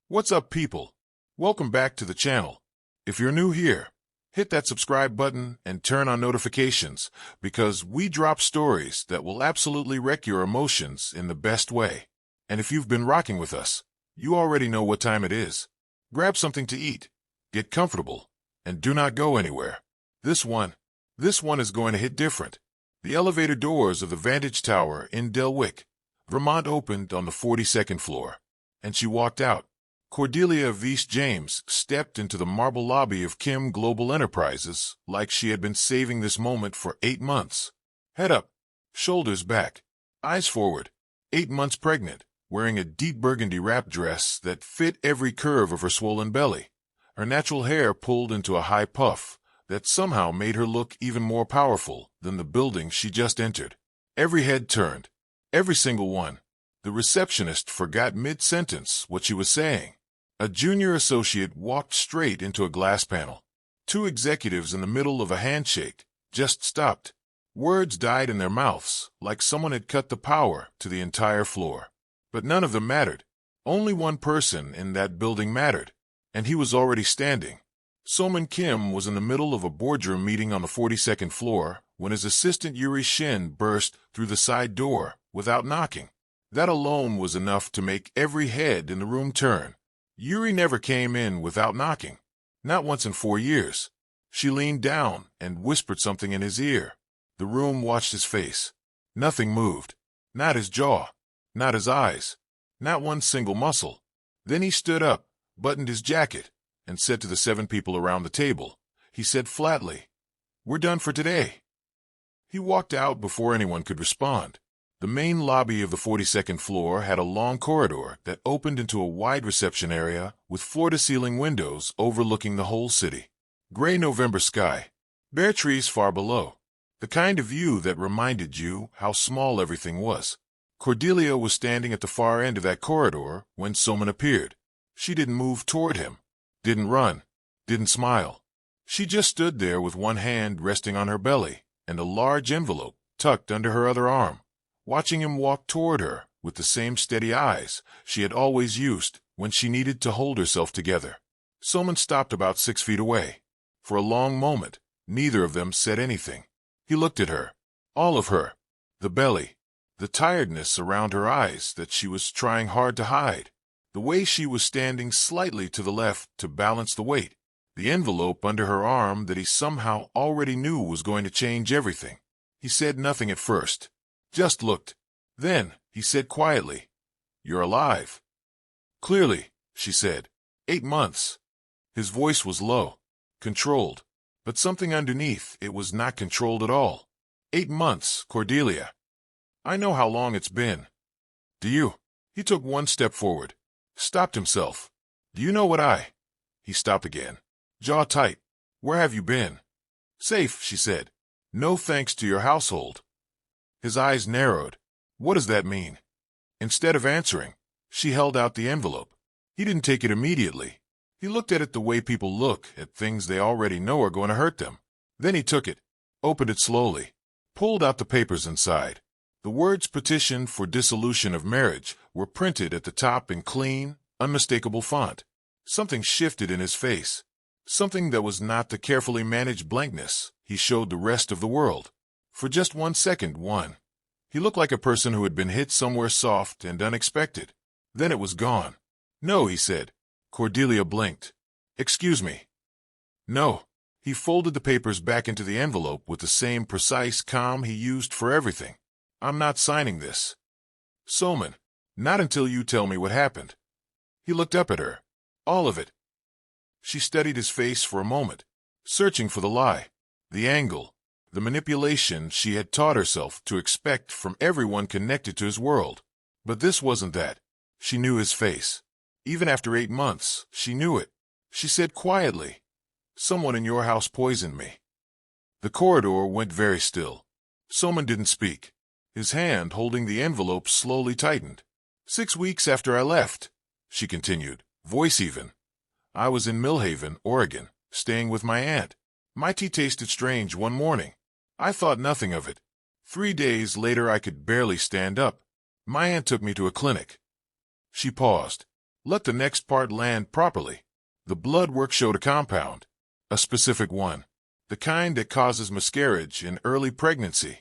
What's up, people? Welcome back to the channel. If you're new here, hit that subscribe button and turn on notifications because we drop stories that will absolutely wreck your emotions in the best way. And if you've been rocking with us, you already know what time it is. Grab something to eat, get comfortable, and do not go anywhere. This one is going to hit different. The elevator doors of the Vantage Tower in Delwick, Vermont opened on the 42nd floor, and she walked out. Cordelia Vise James stepped into the marble lobby of Kim Global Enterprises like she had been saving this moment for 8 months. Head up, shoulders back, eyes forward, 8 months pregnant, wearing a deep burgundy wrap dress that fit every curve of her swollen belly. Her natural hair pulled into a high puff that somehow made her look even more powerful than the building she just entered. Every head turned, every single one. The receptionist forgot mid-sentence what she was saying. A junior associate walked straight into a glass panel. 2 executives in the middle of a handshake just stopped. Words died in their mouths like someone had cut the power to the entire floor. But none of them mattered. Only one person in that building mattered, and he was already standing. Soman Kim was in the middle of a boardroom meeting on the 42nd floor when his assistant Yuri Shin burst through the side door without knocking. That alone was enough to make every head in the room turn. Yuri never came in without knocking. Not once in 4 years. She leaned down and whispered something in his ear. The room watched his face. Nothing moved. Not his jaw. Not his eyes. Not one single muscle. Then he stood up, buttoned his jacket, and said to the 7 people around the table, he said flatly, "We're done for today." He walked out before anyone could respond. The main lobby of the 42nd floor had a long corridor that opened into a wide reception area with floor-to-ceiling windows overlooking the whole city. Gray November sky, bare trees far below, the kind of view that reminded you how small everything was. Cordelia was standing at the far end of that corridor when Soman appeared. She didn't move toward him, didn't run, didn't smile. She just stood there with one hand resting on her belly and a large envelope tucked under her other arm, watching him walk toward her with the same steady eyes she had always used when she needed to hold herself together. Soman stopped about 6 feet away. For a long moment, neither of them said anything. He looked at her, all of her, the belly, the tiredness around her eyes that she was trying hard to hide, the way she was standing slightly to the left to balance the weight, the envelope under her arm that he somehow already knew was going to change everything. He said nothing at first. Just looked. Then, he said quietly, "You're alive." "Clearly," she said. 8 months. His voice was low, controlled, but something underneath it was not controlled at all. 8 months, Cordelia. I know how long it's been. Do you? He took 1 step forward, stopped himself. Do you know what He stopped again, jaw tight. "Where have you been?" "Safe," she said. "No thanks to your household." His eyes narrowed. What does that mean? Instead of answering, she held out the envelope. He didn't take it immediately. He looked at it the way people look at things they already know are going to hurt them. Then he took it, opened it slowly, pulled out the papers inside. The words "petition for dissolution of marriage" were printed at the top in clean, unmistakable font. Something shifted in his face. Something that was not the carefully managed blankness he showed the rest of the world. For just 1 second, he looked like a person who had been hit somewhere soft and unexpected. Then it was gone. "No," he said. Cordelia blinked. "Excuse me." "No." He folded the papers back into the envelope with the same precise calm he used for everything. "I'm not signing this." "Soman, not until you tell me what happened." He looked up at her. "All of it." She studied his face for a moment, searching for the lie, the angle, the manipulation she had taught herself to expect from everyone connected to his world. But this wasn't that. She knew his face. Even after 8 months, she knew it. She said quietly, "Someone in your house poisoned me." The corridor went very still. Soman didn't speak. His hand holding the envelope slowly tightened. 6 weeks after I left," she continued, voice even, "I was in Millhaven, Oregon, staying with my aunt. My tea tasted strange one morning. I thought nothing of it. 3 days later I could barely stand up. My aunt took me to a clinic." She paused, Let the next part land properly. The blood work showed a compound. A specific one. The kind that causes miscarriage in early pregnancy.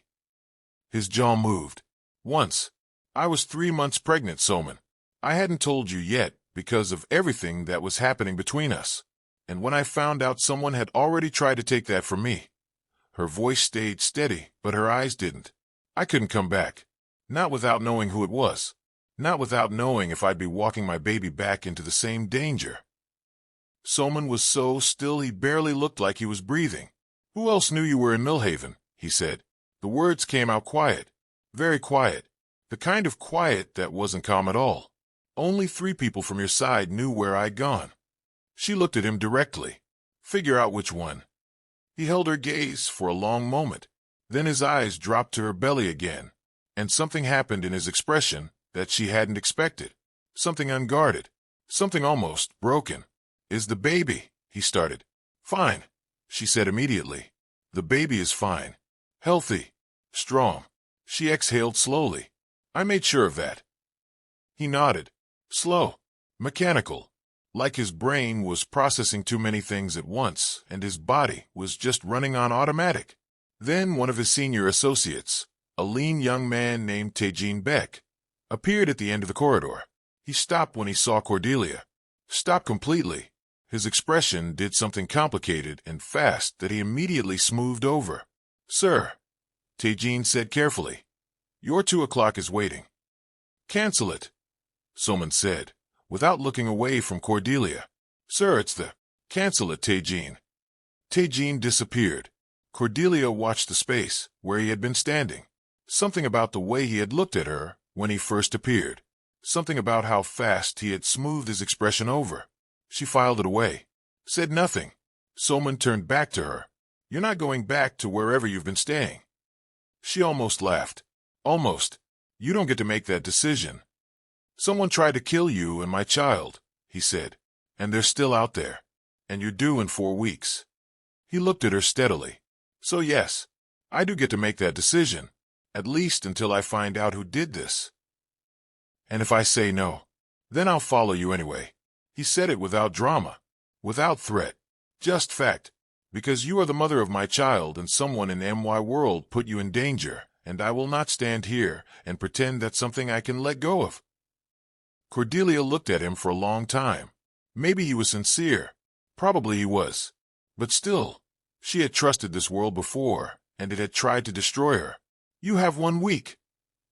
His jaw moved. Once. I was 3 months pregnant, Soman. I hadn't told you yet because of everything that was happening between us. And when I found out someone had already tried to take that from me. Her voice stayed steady, but her eyes didn't. I couldn't come back. Not without knowing who it was. Not without knowing if I'd be walking my baby back into the same danger. Soman was so still he barely looked like he was breathing. Who else knew you were in Millhaven? He said. The words came out quiet. Very quiet. The kind of quiet that wasn't calm at all. Only 3 people from your side knew where I'd gone. She looked at him directly. Figure out which one. He held her gaze for a long moment. Then his eyes dropped to her belly again. And something happened in his expression that she hadn't expected. Something unguarded. Something almost broken. Is the baby? He started. Fine, she said immediately. The baby is fine. Healthy. Strong. She exhaled slowly. I made sure of that. He nodded. Slow. Mechanical. Like his brain was processing too many things at once, and his body was just running on automatic. Then one of his senior associates, a lean young man named Tejean Beck, appeared at the end of the corridor. He stopped when he saw Cordelia. Stopped completely. His expression did something complicated and fast that he immediately smoothed over. Sir, Tejean said carefully, your 2 o'clock is waiting. Cancel it, Soman said, without looking away from Cordelia. Sir, it's the... Cancel it, Tejean. Tejean disappeared. Cordelia watched the space where he had been standing. Something about the way he had looked at her when he first appeared. Something about how fast he had smoothed his expression over. She filed it away. Said nothing. Soman turned back to her. You're not going back to wherever you've been staying. She almost laughed. Almost. You don't get to make that decision. Someone tried to kill you and my child, he said. And they're still out there. And you're due in 4 weeks. He looked at her steadily. So yes, I do get to make that decision. At least until I find out who did this. And if I say no, then I'll follow you anyway. He said it without drama, without threat, just fact. Because you are the mother of my child and someone in MY world put you in danger, and I will not stand here and pretend that's something I can let go of. Cordelia looked at him for a long time. Maybe he was sincere. Probably he was. But still, she had trusted this world before, and it had tried to destroy her. You have 1 week,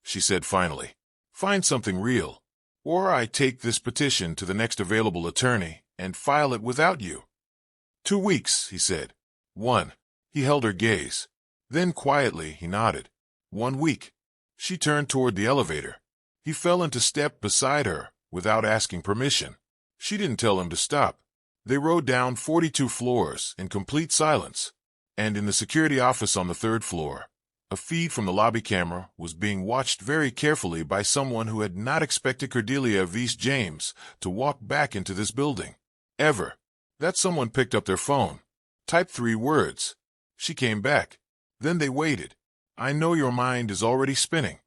she said finally. Find something real, or I take this petition to the next available attorney and file it without you. 2 weeks, he said. 1. He held her gaze. Then quietly he nodded. 1 week. She turned toward the elevator. He fell into step beside her without asking permission. She didn't tell him to stop. They rode down 42 floors in complete silence. And in the security office on the 3rd floor, a feed from the lobby camera was being watched very carefully by someone who had not expected Cordelia Vise James to walk back into this building. Ever. That someone picked up their phone, typed 3 words. She came back. Then they waited. I know your mind is already spinning.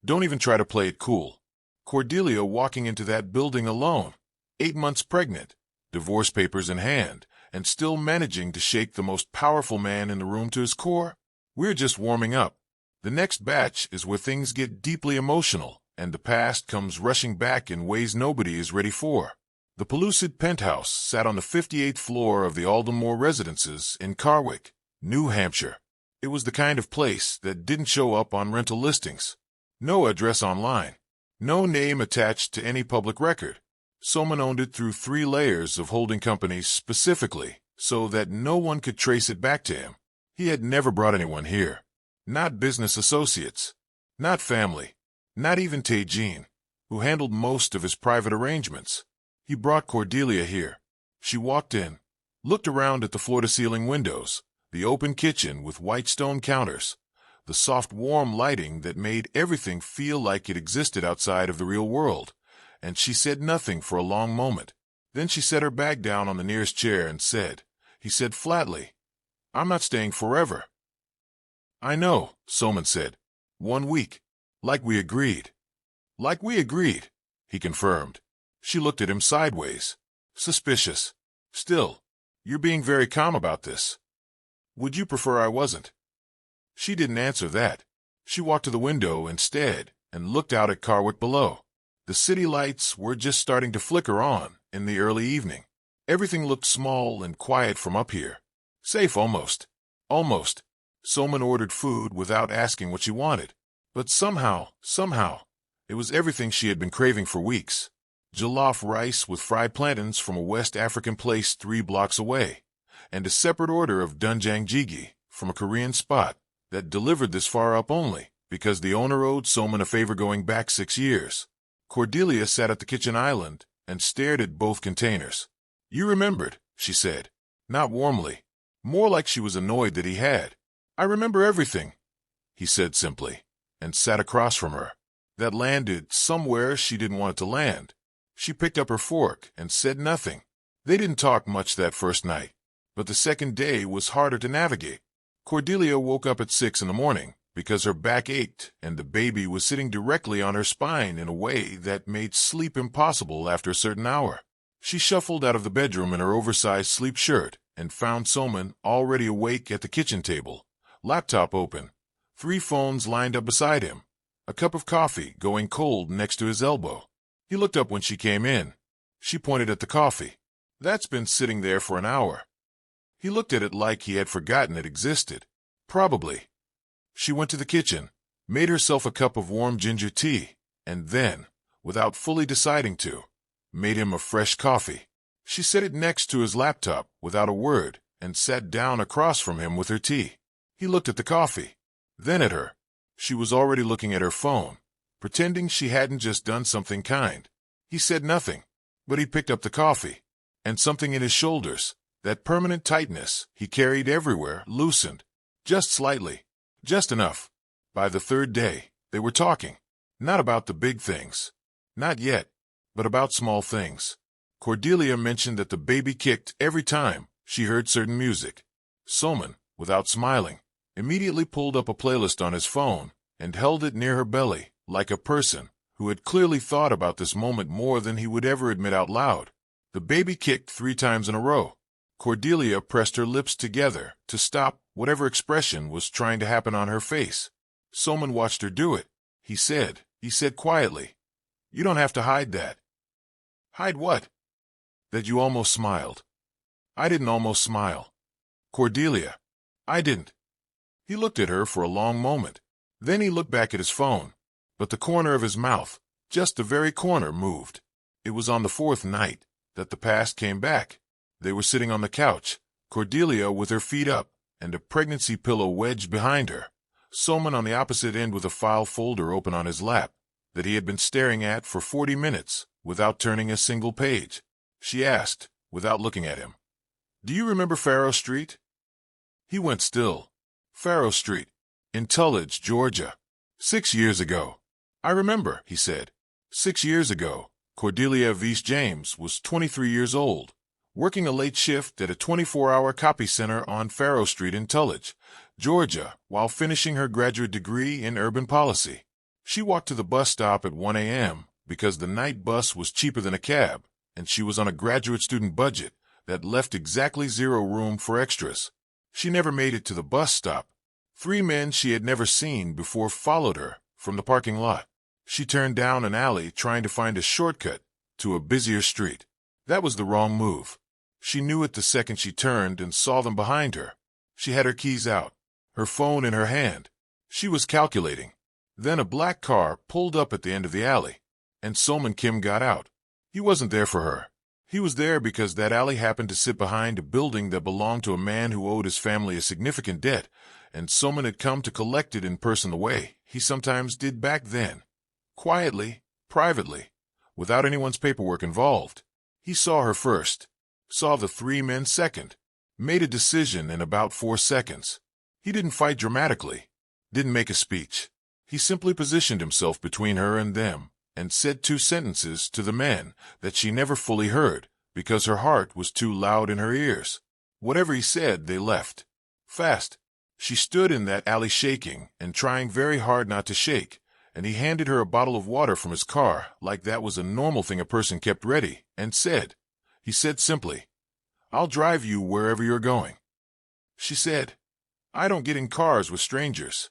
Don't even try to play it cool. Cordelia walking into that building alone, 8 months pregnant, divorce papers in hand, and still managing to shake the most powerful man in the room to his core? We're just warming up. The next batch is where things get deeply emotional, and the past comes rushing back in ways nobody is ready for. The pellucid penthouse sat on the 58th floor of the Aldenmore Residences in Carwick, New Hampshire. It was the kind of place that didn't show up on rental listings. No address online. No name attached to any public record. Soman owned it through 3 layers of holding companies specifically, so that no one could trace it back to him. He had never brought anyone here. Not business associates. Not family. Not even Tejean, who handled most of his private arrangements. He brought Cordelia here. She walked in, looked around at the floor-to-ceiling windows, the open kitchen with white stone counters, the soft warm lighting that made everything feel like it existed outside of the real world, and she said nothing for a long moment. Then she set her bag down on the nearest chair and he said flatly, I'm not staying forever. I know, Soman said. 1 week. Like we agreed. Like we agreed, he confirmed. She looked at him sideways. Suspicious. Still, you're being very calm about this. Would you prefer I wasn't? She didn't answer that. She walked to the window instead and looked out at Carwick below. The city lights were just starting to flicker on in the early evening. Everything looked small and quiet from up here. Safe almost. Almost. Soman ordered food without asking what she wanted. But somehow, it was everything she had been craving for weeks. Jollof rice with fried plantains from a West African place 3 blocks away, and a separate order of doenjang jjigae from a Korean spot that delivered this far up only because the owner owed Soman a favor going back 6 years. Cordelia sat at the kitchen island and stared at both containers. You remembered, she said. Not warmly. More like she was annoyed that he had. I remember everything, he said simply, and sat across from her. That landed somewhere she didn't want it to land. She picked up her fork and said nothing. They didn't talk much that first night, but the second day was harder to navigate. Cordelia woke up at 6 in the morning because her back ached and the baby was sitting directly on her spine in a way that made sleep impossible after a certain hour. She shuffled out of the bedroom in her oversized sleep shirt and found Soman already awake at the kitchen table, laptop open, 3 phones lined up beside him, a cup of coffee going cold next to his elbow. He looked up when she came in. She pointed at the coffee. That's been sitting there for an hour. He looked at it like he had forgotten it existed. Probably. She went to the kitchen, made herself a cup of warm ginger tea, and then, without fully deciding to, made him a fresh coffee. She set it next to his laptop without a word and sat down across from him with her tea. He looked at the coffee, then at her. She was already looking at her phone, pretending she hadn't just done something kind. He said nothing, but he picked up the coffee, and something in his shoulders, that permanent tightness he carried everywhere, loosened. Just slightly. Just enough. By the third day, they were talking. Not about the big things. Not yet, but about small things. Cordelia mentioned that the baby kicked every time she heard certain music. Soman, without smiling, immediately pulled up a playlist on his phone and held it near her belly, like a person who had clearly thought about this moment more than he would ever admit out loud. The baby kicked 3 times in a row. Cordelia pressed her lips together to stop whatever expression was trying to happen on her face. Soman watched her do it. He said quietly, "You don't have to hide that." Hide what? That you almost smiled. I didn't almost smile. Cordelia, I didn't. He looked at her for a long moment. Then he looked back at his phone, but the corner of his mouth, just the very corner, moved. It was on the 4th night that the past came back. They were sitting on the couch, Cordelia with her feet up and a pregnancy pillow wedged behind her, Soman on the opposite end with a file folder open on his lap that he had been staring at for 40 minutes without turning a single page. She asked, without looking at him, "Do you remember Faro Street?" He went still. Faro Street, in Tullidge, Georgia. 6 years ago. I remember, he said. 6 years ago, Cordelia Vyse James was 23 years old, working a late shift at a 24-hour copy center on Faro Street in Tullidge, Georgia, while finishing her graduate degree in urban policy. She walked to the bus stop at 1 a.m. because the night bus was cheaper than a cab, and she was on a graduate student budget that left exactly 0 room for extras. She never made it to the bus stop. 3 men she had never seen before followed her from the parking lot. She turned down an alley trying to find a shortcut to a busier street. That was the wrong move. She knew it the second she turned and saw them behind her. She had her keys out, her phone in her hand. She was calculating. Then a black car pulled up at the end of the alley, and Soman Kim got out. He wasn't there for her. He was there because that alley happened to sit behind a building that belonged to a man who owed his family a significant debt, and Soman had come to collect it in person the way he sometimes did back then. Quietly, privately, without anyone's paperwork involved. He saw her first, saw the 3 men second, made a decision in about 4 seconds. He didn't fight dramatically, didn't make a speech. He simply positioned himself between her and them and said 2 sentences to the men that she never fully heard because her heart was too loud in her ears. Whatever he said, they left. Fast. She stood in that alley shaking and trying very hard not to shake, and he handed her a bottle of water from his car like that was a normal thing a person kept ready, and he said simply, "I'll drive you wherever you're going." She said, "I don't get in cars with strangers."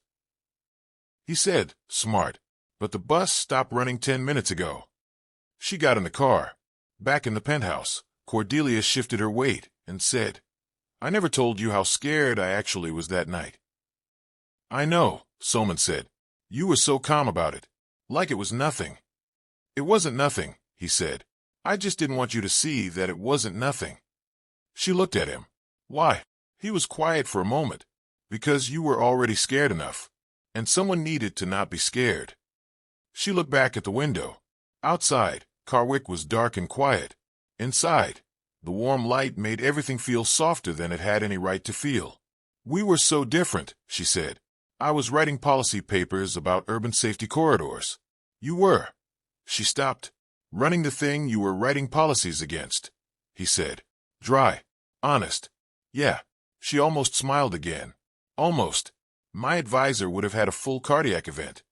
He said, "Smart, but the bus stopped running 10 minutes ago." She got in the car. Back in the penthouse, Cordelia shifted her weight and said, "I never told you how scared I actually was that night." "I know," Soman said. "You were so calm about it, like it was nothing." "It wasn't nothing," he said. "I just didn't want you to see that it wasn't nothing." She looked at him. "Why?" He was quiet for a moment. "Because you were already scared enough, and someone needed to not be scared." She looked back at the window. Outside, Carwick was dark and quiet. Inside, the warm light made everything feel softer than it had any right to feel. "We were so different," she said. "I was writing policy papers about urban safety corridors. You were." She stopped. "Running the thing you were writing policies against," he said. Dry. Honest. "Yeah." She almost smiled again. "Almost. My advisor would have had a full cardiac event."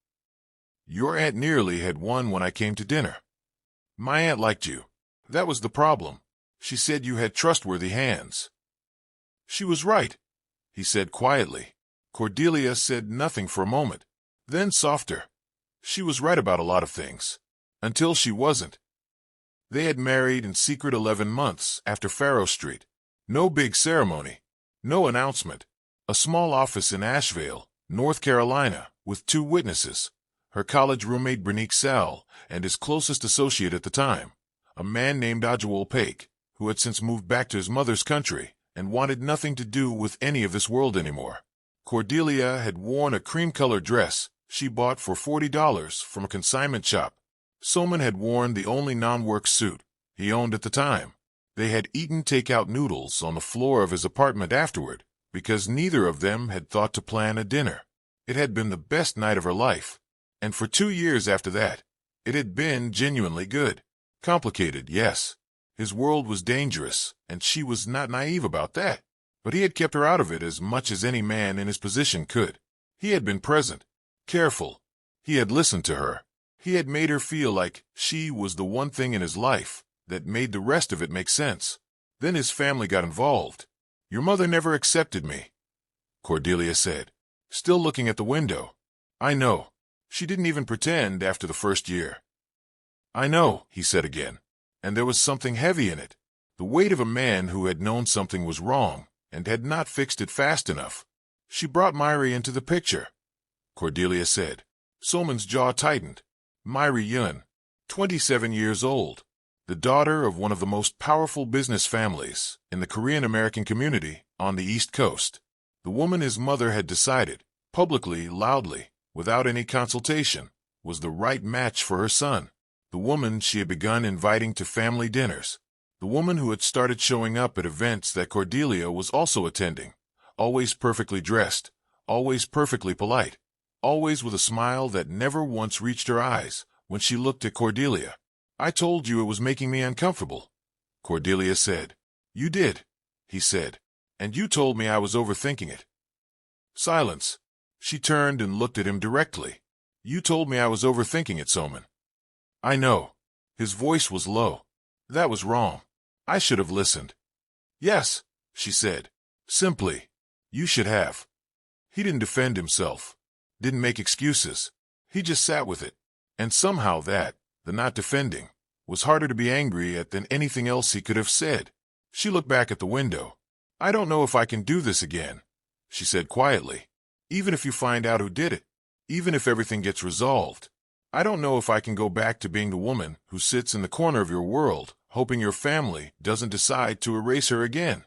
"Your aunt nearly had one when I came to dinner." "My aunt liked you. That was the problem. She said you had trustworthy hands." "She was right," he said quietly. Cordelia said nothing for a moment. Then softer. She was right about a lot of things. Until she wasn't. They had married in secret 11 months after Faro Street. No big ceremony. No announcement. A small office in Asheville, North Carolina, with 2 witnesses. Her college roommate Bernice Sal and his closest associate at the time, a man named Ajwal Paik, who had since moved back to his mother's country and wanted nothing to do with any of this world anymore. Cordelia had worn a cream-colored dress she bought for $40 from a consignment shop. Soman had worn the only non-work suit he owned at the time. They had eaten takeout noodles on the floor of his apartment afterward because neither of them had thought to plan a dinner. It had been the best night of her life. And for 2 years after that, it had been genuinely good. Complicated, yes. His world was dangerous, and she was not naive about that. But he had kept her out of it as much as any man in his position could. He had been present, careful. He had listened to her. He had made her feel like she was the one thing in his life that made the rest of it make sense. Then his family got involved. "Your mother never accepted me," Cordelia said, still looking at the window. "I know. She didn't even pretend after the first year." "I know," he said again, and there was something heavy in it, the weight of a man who had known something was wrong and had not fixed it fast enough. "She brought Myri into the picture," Cordelia said. Soman's jaw tightened. Myri Yun, 27 years old, the daughter of one of the most powerful business families in the Korean-American community on the East Coast. The woman his mother had decided, publicly, loudly, without any consultation, was the right match for her son. The woman she had begun inviting to family dinners. The woman who had started showing up at events that Cordelia was also attending. Always perfectly dressed, always perfectly polite, always with a smile that never once reached her eyes when she looked at Cordelia. "I told you it was making me uncomfortable," Cordelia said. "You did," he said. "And you told me I was overthinking it." Silence. She turned and looked at him directly. "You told me I was overthinking it, Soman." "I know." His voice was low. "That was wrong. I should have listened." "Yes," she said. Simply. "You should have." He didn't defend himself. Didn't make excuses. He just sat with it. And somehow that, the not defending, was harder to be angry at than anything else he could have said. She looked back at the window. "I don't know if I can do this again," she said quietly. "Even if you find out who did it, even if everything gets resolved, I don't know if I can go back to being the woman who sits in the corner of your world, hoping your family doesn't decide to erase her again."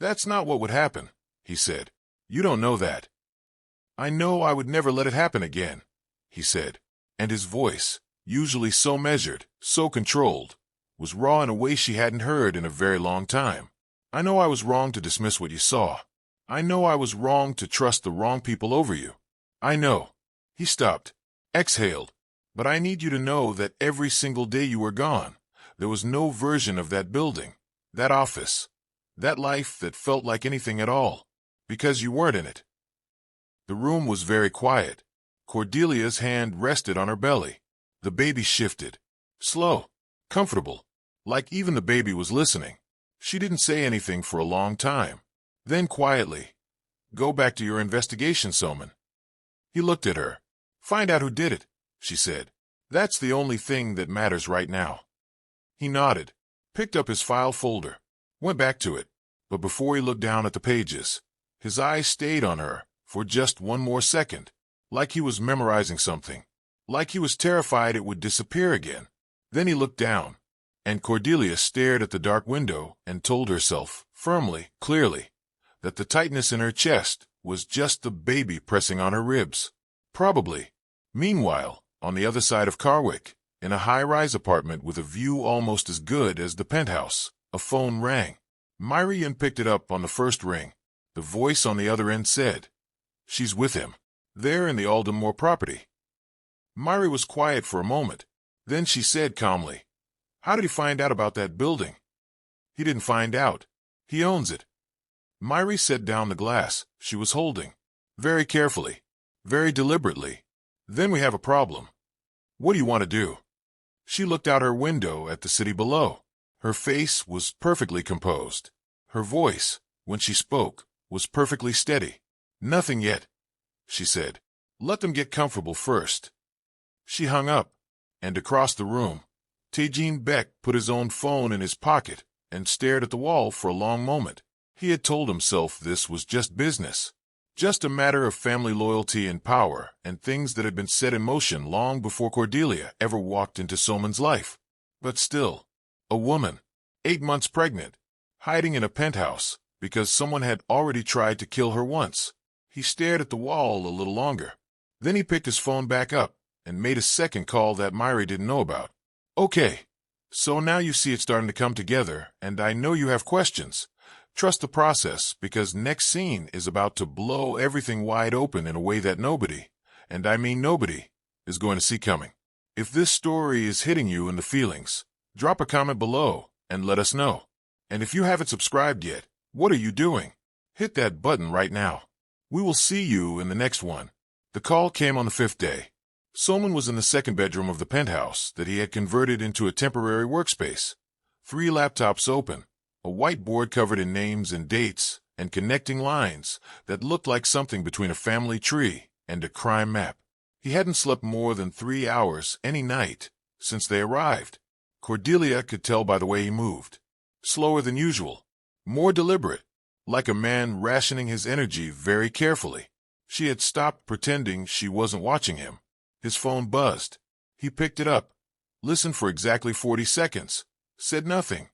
"That's not what would happen," he said. "You don't know that." "I know I would never let it happen again," he said, and his voice, usually so measured, so controlled, was raw in a way she hadn't heard in a very long time. "I know I was wrong to dismiss what you saw. I know I was wrong to trust the wrong people over you. I know." He stopped, exhaled. "But I need you to know that every single day you were gone, there was no version of that building, that office, that life that felt like anything at all, because you weren't in it." The room was very quiet. Cordelia's hand rested on her belly. The baby shifted. Slow. Comfortable. Like even the baby was listening. She didn't say anything for a long time. Then quietly, "Go back to your investigation, Soman." He looked at her. "Find out who did it," she said. "That's the only thing that matters right now." He nodded, picked up his file folder, went back to it, but before he looked down at the pages, his eyes stayed on her for just one more second, like he was memorizing something, like he was terrified it would disappear again. Then he looked down, and Cordelia stared at the dark window and told herself, firmly, clearly, that the tightness in her chest was just the baby pressing on her ribs. Probably. Meanwhile, on the other side of Carwick, in a high-rise apartment with a view almost as good as the penthouse, a phone rang. Myrian picked it up on the first ring. The voice on the other end said, "She's with him. There in the Aldenmore property." Myri was quiet for a moment. Then she said calmly, "How did he find out about that building?" "He didn't find out. He owns it." Myri set down the glass she was holding, very carefully, very deliberately. "Then we have a problem. What do you want to do?" She looked out her window at the city below. Her face was perfectly composed. Her voice, when she spoke, was perfectly steady. "Nothing yet," she said. "Let them get comfortable first." She hung up, and across the room, Tejean Beck put his own phone in his pocket and stared at the wall for a long moment. He had told himself this was just business, just a matter of family loyalty and power and things that had been set in motion long before Cordelia ever walked into Soman's life. But still, a woman, 8 months pregnant, hiding in a penthouse because someone had already tried to kill her once. He stared at the wall a little longer. Then he picked his phone back up and made a second call that Myri didn't know about. "Okay, so now you see it's starting to come together, and I know you have questions. Trust the process, because next scene is about to blow everything wide open in a way that nobody, and I mean nobody, is going to see coming. If this story is hitting you in the feelings, drop a comment below and let us know. And if you haven't subscribed yet, what are you doing? Hit that button right now. We will see you in the next one." The call came on the 5th day. Soman was in the second bedroom of the penthouse that he had converted into a temporary workspace. 3 laptops open, a whiteboard covered in names and dates, and connecting lines that looked like something between a family tree and a crime map. He hadn't slept more than 3 hours any night since they arrived. Cordelia could tell by the way he moved. Slower than usual, more deliberate, like a man rationing his energy very carefully. She had stopped pretending she wasn't watching him. His phone buzzed. He picked it up, listened for exactly 40 seconds, said nothing,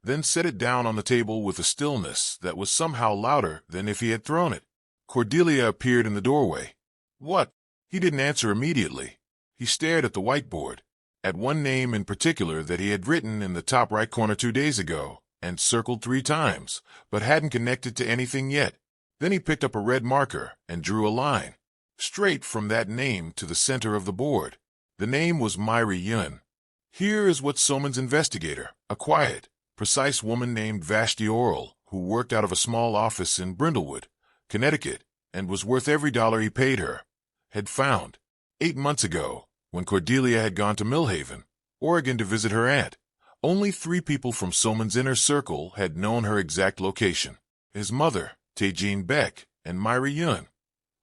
then set it down on the table with a stillness that was somehow louder than if he had thrown it. Cordelia appeared in the doorway. "What?" He didn't answer immediately. He stared at the whiteboard, at one name in particular that he had written in the top right corner 2 days ago and circled 3 times, but hadn't connected to anything yet. Then he picked up a red marker and drew a line, straight from that name to the center of the board. The name was Myri Yun. Here is what Soman's investigator, a quiet, precise woman named Vashti Oral, who worked out of a small office in Brindlewood, Connecticut, and was worth every dollar he paid her, had found 8 months ago when Cordelia had gone to Millhaven, Oregon to visit her aunt. Only 3 people from Soman's inner circle had known her exact location: his mother, Tejean Beck, and Myri Yun,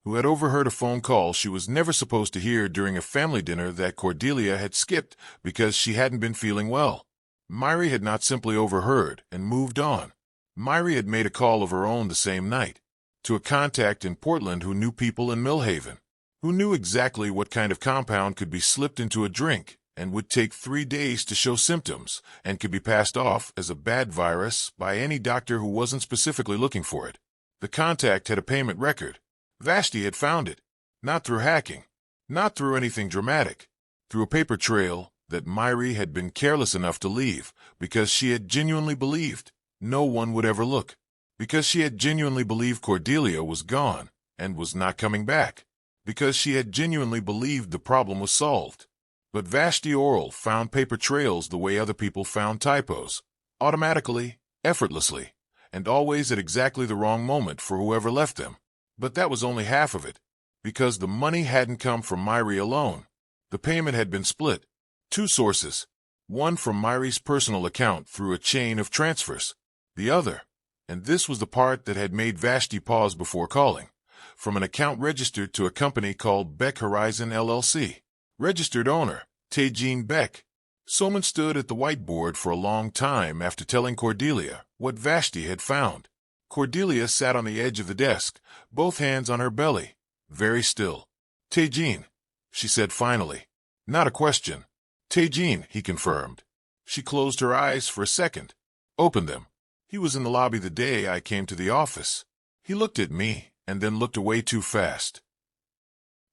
who had overheard a phone call she was never supposed to hear during a family dinner that Cordelia had skipped because she hadn't been feeling well. Myri had not simply overheard and moved on. Myri had made a call of her own the same night, to a contact in Portland who knew people in Millhaven, who knew exactly what kind of compound could be slipped into a drink and would take 3 days to show symptoms and could be passed off as a bad virus by any doctor who wasn't specifically looking for it. The contact had a payment record. Vashti had found it, not through hacking, not through anything dramatic, through a paper trail that Myri had been careless enough to leave because she had genuinely believed no one would ever look, because she had genuinely believed Cordelia was gone and was not coming back, because she had genuinely believed the problem was solved. But Vashti Oral found paper trails the way other people found typos, automatically, effortlessly, and always at exactly the wrong moment for whoever left them. But that was only half of it. because the money hadn't come from Myri alone. The payment had been split. Two sources. One from Myri's personal account through a chain of transfers. The other, and this was the part that had made Vashti pause before calling, from an account registered to a company called Beck Horizon LLC. Registered owner, Tae-Jean Beck. Soman stood at the whiteboard for a long time after telling Cordelia what Vashti had found. Cordelia sat on the edge of the desk, both hands on her belly, very still. Tae-Jean, she said finally. Not a question. Tae-Jean, he confirmed. She closed her eyes for a second. Opened them. He was in the lobby the day I came to the office. He looked at me and then looked away too fast.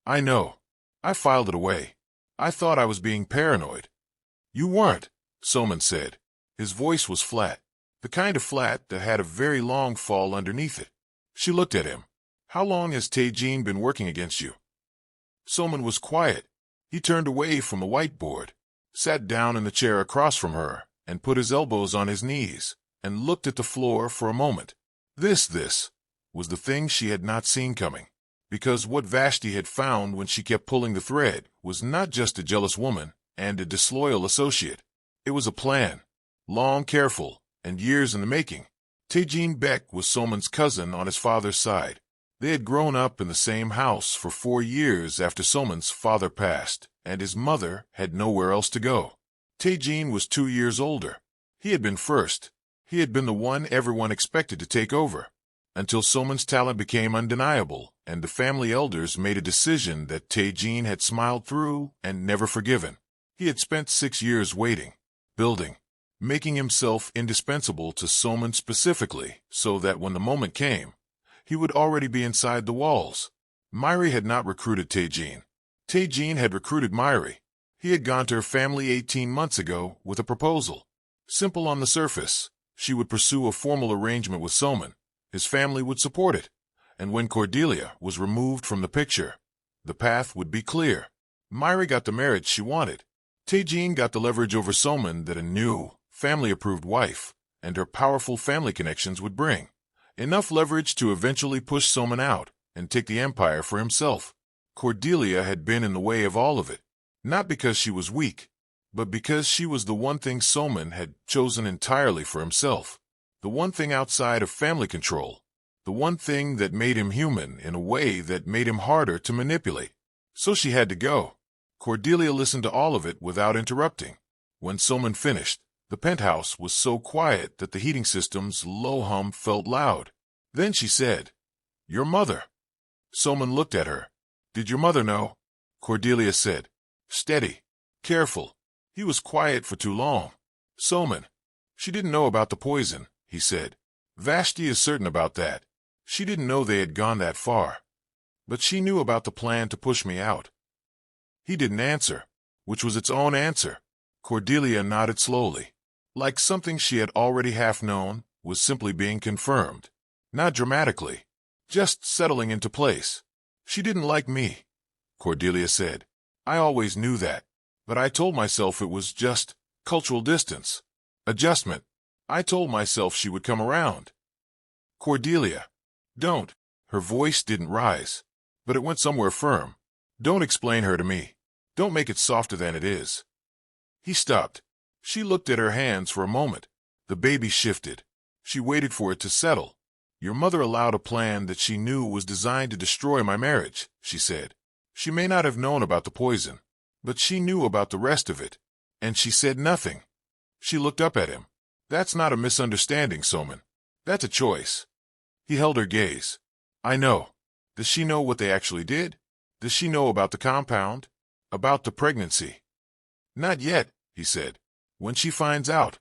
I know. I filed it away. I thought I was being paranoid. You weren't, Soman said. His voice was flat, the kind of flat that had a very long fall underneath it. She looked at him. How long has Tae-Jean been working against you? Soman was quiet. He turned away from the whiteboard, sat down in the chair across from her, and put his elbows on his knees, and looked at the floor for a moment. This was the thing she had not seen coming, because what Vashti had found when she kept pulling the thread was not just a jealous woman and a disloyal associate. It was a plan, long, careful, and years in the making. Tae-Jean Beck was Soman's cousin on his father's side. They had grown up in the same house for 4 years after Soman's father passed, and his mother had nowhere else to go. Tae-Jean was 2 years older. He had been first. He had been the one everyone expected to take over, until Soman's talent became undeniable, and the family elders made a decision that Tae-Jean had smiled through and never forgiven. He had spent 6 years waiting, building, making himself indispensable to Soman specifically, so that when the moment came, he would already be inside the walls. Myri had not recruited Tae-Jean. Tae-Jean had recruited Myri. He had gone to her family 18 months ago with a proposal. Simple on the surface. She would pursue a formal arrangement with Soman. His family would support it. And when Cordelia was removed from the picture, the path would be clear. Myri got the marriage she wanted. Tae-Jean got the leverage over Soman that a new, family-approved wife and her powerful family connections would bring. Enough leverage to eventually push Soman out and take the empire for himself. Cordelia had been in the way of all of it, not because she was weak, but because she was the one thing Soman had chosen entirely for himself, the one thing outside of family control, the one thing that made him human in a way that made him harder to manipulate. So she had to go. Cordelia listened to all of it without interrupting. When Soman finished, the penthouse was so quiet that the heating system's low hum felt loud. Then she said, "Your mother." Soman looked at her. "Did your mother know?" Cordelia said, steady, careful. He was quiet for too long. "Soman, she didn't know about the poison," he said. "Vashti is certain about that. She didn't know they had gone that far. But she knew about the plan to push me out." He didn't answer, which was its own answer. Cordelia nodded slowly, like something she had already half known was simply being confirmed. Not dramatically, just settling into place. "She didn't like me," Cordelia said. "I always knew that, but I told myself it was just cultural distance, adjustment. I told myself she would come around." "Cordelia, don't." Her voice didn't rise, but it went somewhere firm. "Don't explain her to me. Don't make it softer than it is." He stopped. She looked at her hands for a moment. The baby shifted. She waited for it to settle. "Your mother allowed a plan that she knew was designed to destroy my marriage," she said. "She may not have known about the poison, but she knew about the rest of it. And she said nothing." She looked up at him. "That's not a misunderstanding, Soman. That's a choice." He held her gaze. "I know. Does she know what they actually did? Does she know about the compound? About the pregnancy?" "Not yet," he said. "When she finds out."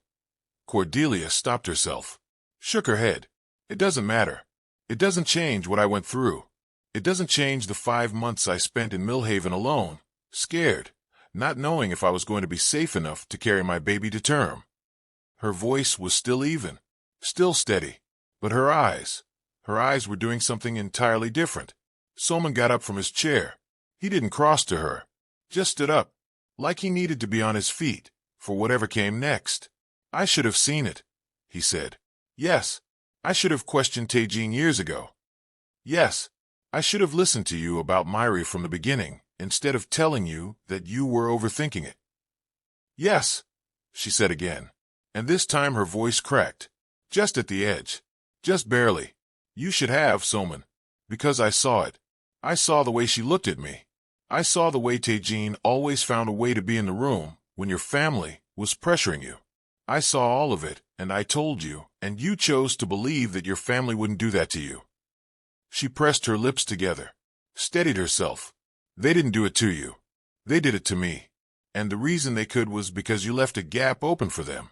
Cordelia stopped herself, shook her head. "It doesn't matter. It doesn't change what I went through. It doesn't change the 5 months I spent in Millhaven alone, scared, not knowing if I was going to be safe enough to carry my baby to term." Her voice was still even, still steady, but her eyes were doing something entirely different. Soman got up from his chair. He didn't cross to her, just stood up, like he needed to be on his feet for whatever came next. "I should have seen it," he said. "Yes, I should have questioned Tae-Jean years ago. Yes, I should have listened to you about Myri from the beginning, instead of telling you that you were overthinking it." "Yes," she said again, and this time her voice cracked, just at the edge, just barely. "You should have, Soman, because I saw it. I saw the way she looked at me. I saw the way Taejin always found a way to be in the room when your family was pressuring you. I saw all of it, and I told you, and you chose to believe that your family wouldn't do that to you." She pressed her lips together, steadied herself. "They didn't do it to you. They did it to me. And the reason they could was because you left a gap open for them."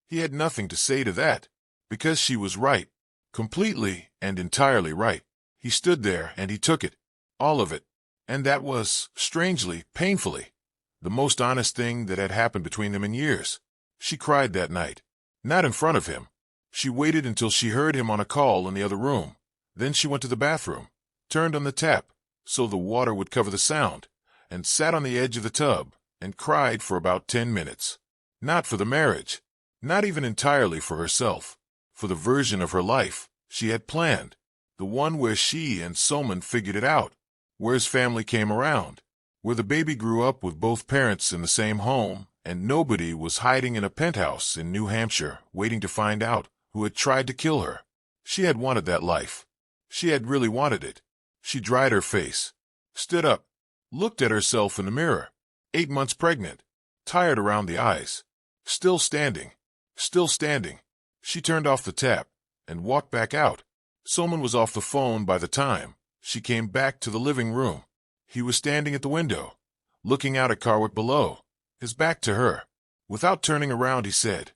He had nothing to say to that, because she was right, completely and entirely right. He stood there and he took it, all of it, and that was, strangely, painfully, the most honest thing that had happened between them in years. She cried that night, not in front of him. She waited until she heard him on a call in the other room. Then she went to the bathroom, turned on the tap so the water would cover the sound, and sat on the edge of the tub and cried for about 10 minutes. Not for the marriage, not even entirely for herself, for the version of her life she had planned, the one where she and Soman figured it out, where his family came around, where the baby grew up with both parents in the same home, and nobody was hiding in a penthouse in New Hampshire waiting to find out who had tried to kill her. She had wanted that life. She had really wanted it. She dried her face, stood up, looked at herself in the mirror, 8 months pregnant, tired around the eyes, still standing, still standing. She turned off the tap and walked back out. Soman was off the phone by the time she came back to the living room. He was standing at the window, looking out at Carwick below, his back to her. Without turning around, he said,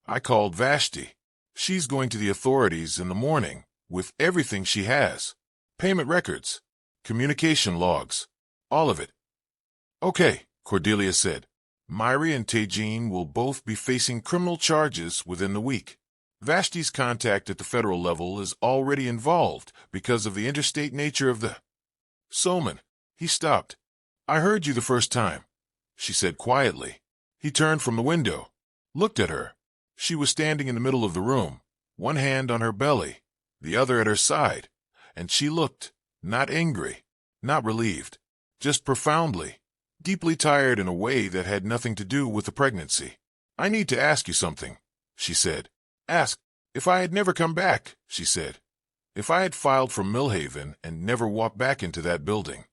"I called Vashti. She's going to the authorities in the morning with everything she has. Payment records, communication logs, all of it." "Okay," Cordelia said. "Myri and Taejin will both be facing criminal charges within the week. Vashti's contact at the federal level is already involved because of the interstate nature of the—" "Soman," he stopped. "I heard you the first time," she said quietly. He turned from the window, looked at her. She was standing in the middle of the room, one hand on her belly, the other at her side, and she looked, not angry, not relieved, just profoundly, deeply tired in a way that had nothing to do with the pregnancy. "I need to ask you something," she said. "Ask." "If I had never come back," she said, "if I had filed for Millhaven and never walked back into that building,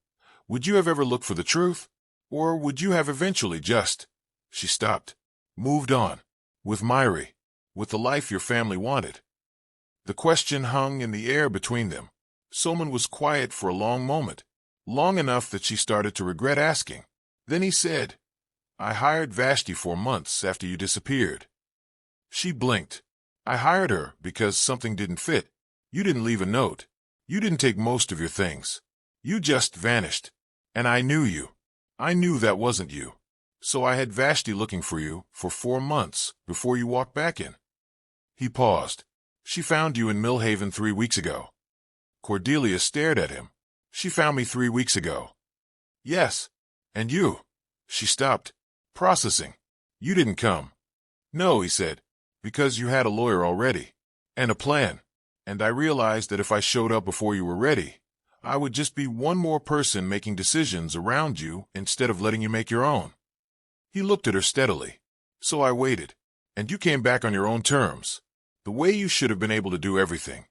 would you have ever looked for the truth? Or would you have eventually just—" She stopped, moved on, with Myri, with the life your family wanted. The question hung in the air between them. Soman was quiet for a long moment, long enough that she started to regret asking. Then he said, "I hired Vashti 4 months after you disappeared." She blinked. "I hired her because something didn't fit. You didn't leave a note. You didn't take most of your things. You just vanished. And I knew you. I knew that wasn't you. So I had Vashti looking for you for 4 months before you walked back in." He paused. "She found you in Millhaven 3 weeks ago." Cordelia stared at him. "She found me 3 weeks ago." "Yes. And you?" She stopped, processing. "You didn't come." "No," he said, "because you had a lawyer already, and a plan. And I realized that if I showed up before you were ready, I would just be one more person making decisions around you instead of letting you make your own." He looked at her steadily. "So I waited. And you came back on your own terms, the way you should have been able to do everything."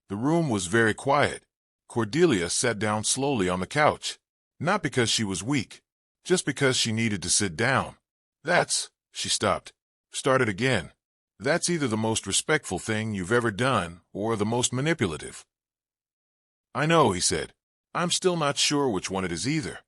The room was very quiet. Cordelia sat down slowly on the couch, not because she was weak, just because she needed to sit down. She stopped, started again. "That's either the most respectful thing you've ever done or the most manipulative." "I know," he said. "I'm still not sure which one it is either."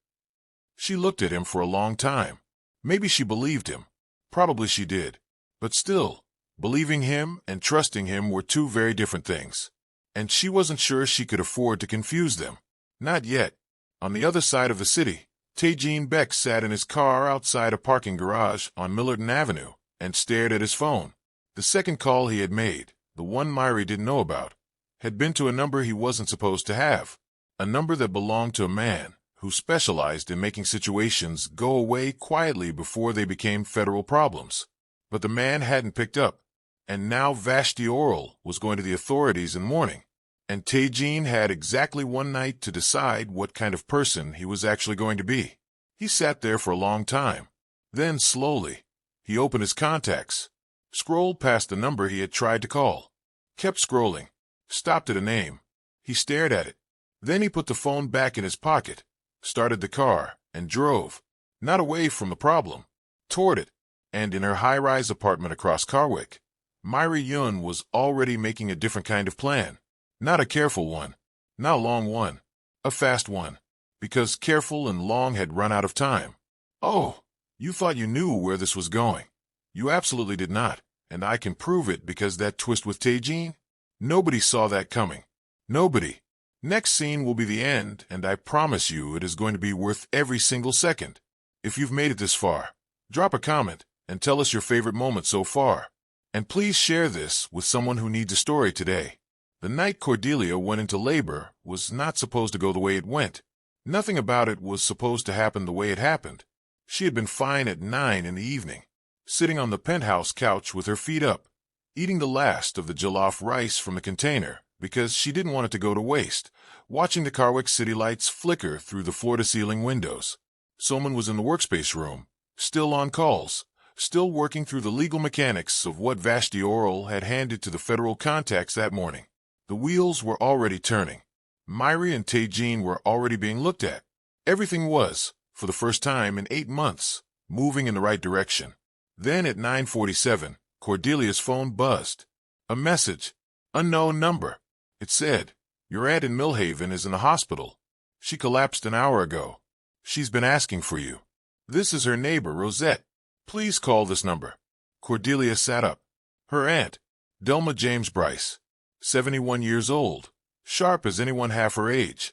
She looked at him for a long time. Maybe she believed him. Probably she did. But still, believing him and trusting him were two very different things. And she wasn't sure she could afford to confuse them. Not yet. On the other side of the city, Taejin Beck sat in his car outside a parking garage on Millerton Avenue and stared at his phone. The second call he had made, the one Myri didn't know about, had been to a number he wasn't supposed to have, a number that belonged to a man who specialized in making situations go away quietly before they became federal problems. But the man hadn't picked up, and now Vashti Oral was going to the authorities in the morning. And Tae-jin had exactly one night to decide what kind of person he was actually going to be. He sat there for a long time. Then, slowly, he opened his contacts, scrolled past the number he had tried to call, kept scrolling, stopped at a name. He stared at it. Then he put the phone back in his pocket, started the car, and drove, not away from the problem, toward it. And in her high-rise apartment across Karwik, Myri Yun was already making a different kind of plan. Not a careful one, not a long one, a fast one, because careful and long had run out of time. Oh, you thought you knew where this was going. You absolutely did not, and I can prove it because that twist with Tae-jin? Nobody saw that coming. Nobody. Next scene will be the end, and I promise you it is going to be worth every single second. If you've made it this far, drop a comment and tell us your favorite moment so far. And please share this with someone who needs a story today. The night Cordelia went into labor was not supposed to go the way it went. Nothing about it was supposed to happen the way it happened. She had been fine at 9 in the evening, sitting on the penthouse couch with her feet up, eating the last of the jollof rice from the container because she didn't want it to go to waste, watching the Karwik city lights flicker through the floor-to-ceiling windows. Someone was in the workspace room, still on calls, still working through the legal mechanics of what Vashti Oral had handed to the federal contacts that morning. The wheels were already turning. Myri and Tae-jin were already being looked at. Everything was, for the first time in 8 months, moving in the right direction. Then at 9:47, Cordelia's phone buzzed. A message. Unknown number. It said, "Your aunt in Millhaven is in the hospital. She collapsed an hour ago. She's been asking for you. This is her neighbor, Rosette. Please call this number." Cordelia sat up. Her aunt, Delma James Bryce, 71 years old, sharp as anyone half her age.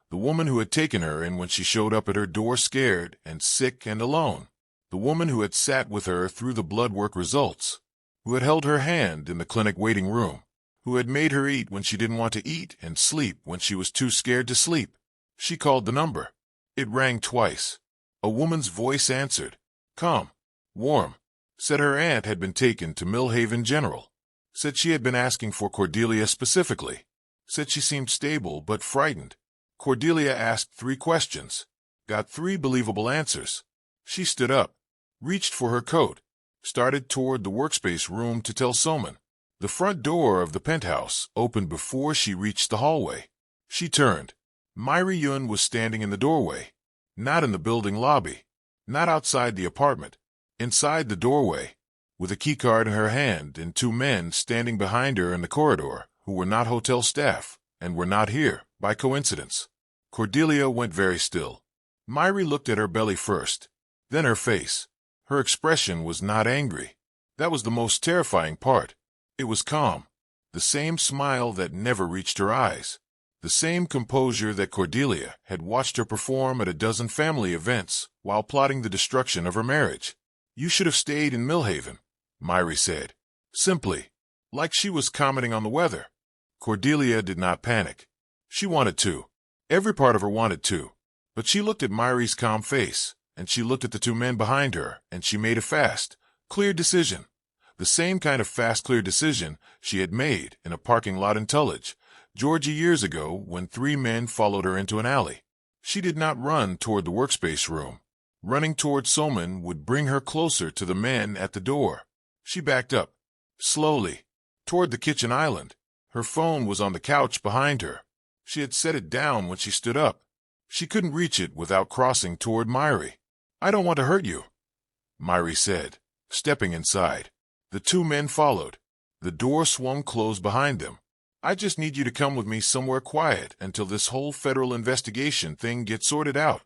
The woman who had taken her in when she showed up at her door scared and sick and alone. The woman who had sat with her through the blood work results. Who had held her hand in the clinic waiting room. Who had made her eat when she didn't want to eat and sleep when she was too scared to sleep. She called the number. It rang twice. A woman's voice answered. Calm. Warm. Said her aunt had been taken to Millhaven General. Said she had been asking for Cordelia specifically. Said she seemed stable but frightened. Cordelia asked 3 questions. Got 3 believable answers. She stood up. Reached for her coat. Started toward the workspace room to tell Soman. The front door of the penthouse opened before she reached the hallway. She turned. Myri Yun was standing in the doorway. Not in the building lobby. Not outside the apartment. Inside the doorway. With a keycard in her hand and 2 men standing behind her in the corridor who were not hotel staff and were not here by coincidence. Cordelia went very still. Myri looked at her belly first, then her face. Her expression was not angry. That was the most terrifying part. It was calm. The same smile that never reached her eyes. The same composure that Cordelia had watched her perform at a dozen family events while plotting the destruction of her marriage. You should have stayed in Millhaven, Myri said. Simply, like she was commenting on the weather. Cordelia did not panic. She wanted to. Every part of her wanted to. But she looked at Myri's calm face, and she looked at the 2 men behind her, and she made a fast, clear decision. The same kind of fast, clear decision she had made in a parking lot in Tullidge, Georgia years ago when 3 men followed her into an alley. She did not run toward the workspace room. Running toward Soman would bring her closer to the men at the door. She backed up, slowly, toward the kitchen island. Her phone was on the couch behind her. She had set it down when she stood up. She couldn't reach it without crossing toward Myri. I don't want to hurt you, Myri said, stepping inside. The 2 men followed. The door swung closed behind them. I just need you to come with me somewhere quiet until this whole federal investigation thing gets sorted out.